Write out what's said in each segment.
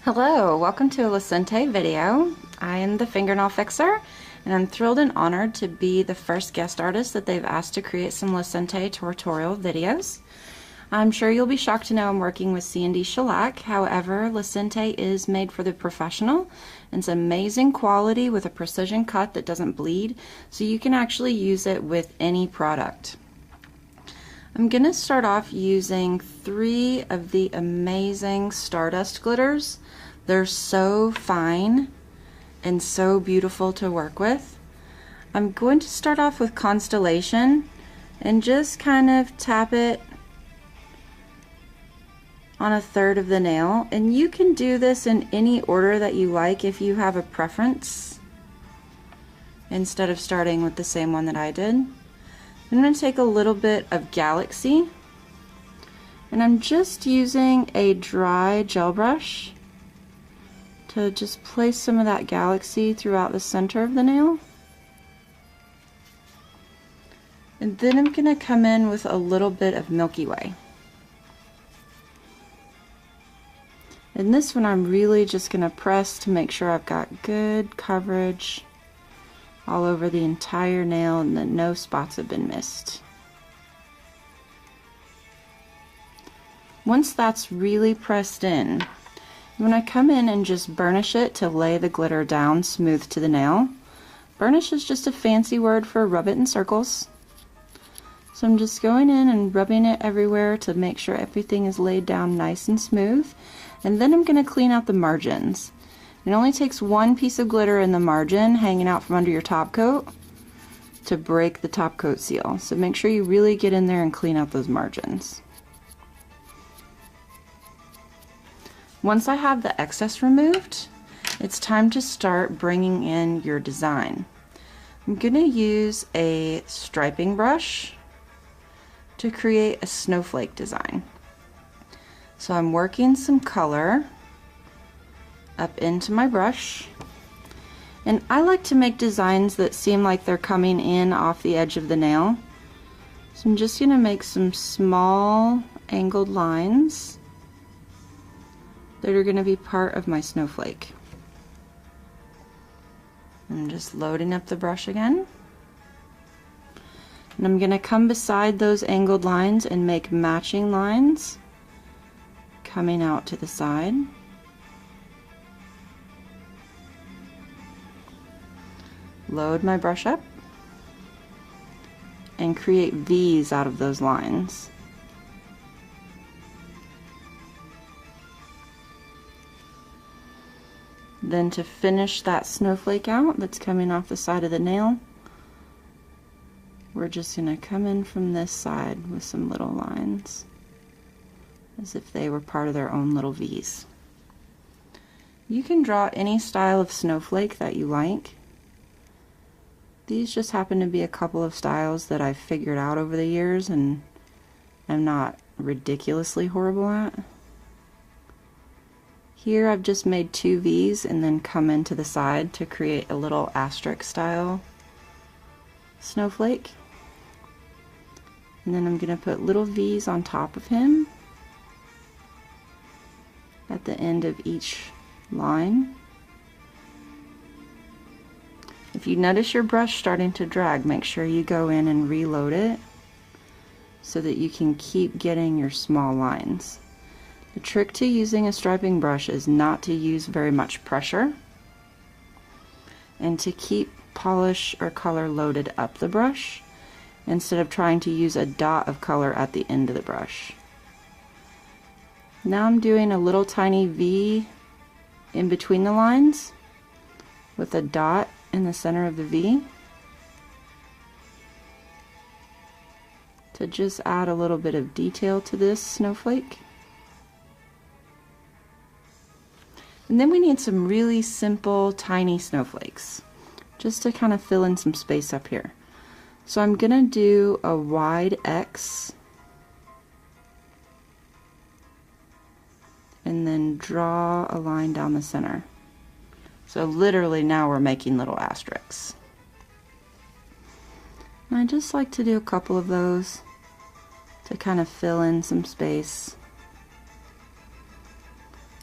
Hello, welcome to a Lecenté video. I am the Fingernail Fixer, and I'm thrilled and honored to be the first guest artist that they've asked to create some Lecenté tutorial videos. I'm sure you'll be shocked to know I'm working with C&D shellac. However, Lecenté is made for the professional. It's amazing quality with a precision cut that doesn't bleed, so you can actually use it with any product. I'm going to start off using 3 of the amazing Stardust glitters. They're so fine and so beautiful to work with. I'm going to start off with Constellation and just kind of tap it on a third of the nail. And you can do this in any order that you like if you have a preference, instead of starting with the same one that I did. I'm going to take a little bit of Galaxy, and I'm just using a dry gel brush to just place some of that Galaxy throughout the center of the nail. And then I'm going to come in with a little bit of Milky Way. And this one I'm really just going to press to make sure I've got good coverage all over the entire nail and that no spots have been missed. Once that's really pressed in, when I come in and just burnish it to lay the glitter down smooth to the nail. Burnish is just a fancy word for rub it in circles. So I'm just going in and rubbing it everywhere to make sure everything is laid down nice and smooth. And then I'm going to clean out the margins. It only takes 1 piece of glitter in the margin hanging out from under your top coat to break the top coat seal. So make sure you really get in there and clean out those margins. Once I have the excess removed, it's time to start bringing in your design. I'm going to use a striping brush to create a snowflake design. So I'm working some color up into my brush, and I like to make designs that seem like they're coming in off the edge of the nail. So I'm just going to make some small angled lines that are going to be part of my snowflake. I'm just loading up the brush again, and I'm going to come beside those angled lines and make matching lines coming out to the side. Load my brush up and create V's out of those lines. Then to finish that snowflake out that's coming off the side of the nail, we're just going to come in from this side with some little lines as if they were part of their own little V's. You can draw any style of snowflake that you like. These just happen to be a couple of styles that I've figured out over the years and I'm not ridiculously horrible at. Here I've just made 2 V's and then come into the side to create a little asterisk style snowflake. And then I'm going to put little V's on top of him at the end of each line. If you notice your brush starting to drag, make sure you go in and reload it so that you can keep getting your small lines. The trick to using a striping brush is not to use very much pressure and to keep polish or color loaded up the brush instead of trying to use a dot of color at the end of the brush. Now I'm doing a little tiny V in between the lines with a dot in the center of the V to just add a little bit of detail to this snowflake. And then we need some really simple tiny snowflakes just to kind of fill in some space up here. So I'm gonna do a wide X and then draw a line down the center. So literally now we're making little asterisks. And I just like to do a couple of those to kind of fill in some space.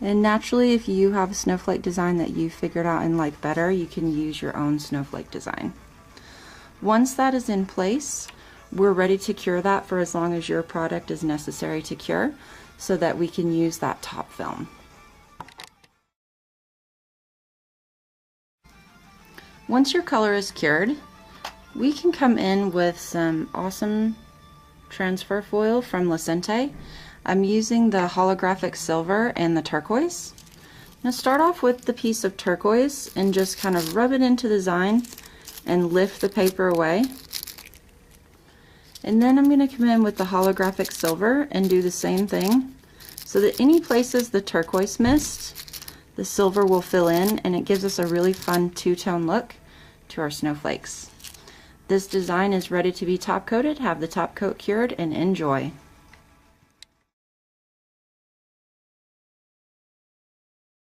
And naturally, if you have a snowflake design that you figured out and like better, you can use your own snowflake design. Once that is in place, we're ready to cure that for as long as your product is necessary to cure, so that we can use that top film. Once your color is cured, we can come in with some awesome transfer foil from Lecenté. I'm using the holographic silver and the turquoise. Now start off with the piece of turquoise and just kind of rub it into the design and lift the paper away. And then I'm going to come in with the holographic silver and do the same thing, so that any places the turquoise missed, the silver will fill in, and it gives us a really fun two-tone look to our snowflakes. This design is ready to be top coated. Have the top coat cured and enjoy.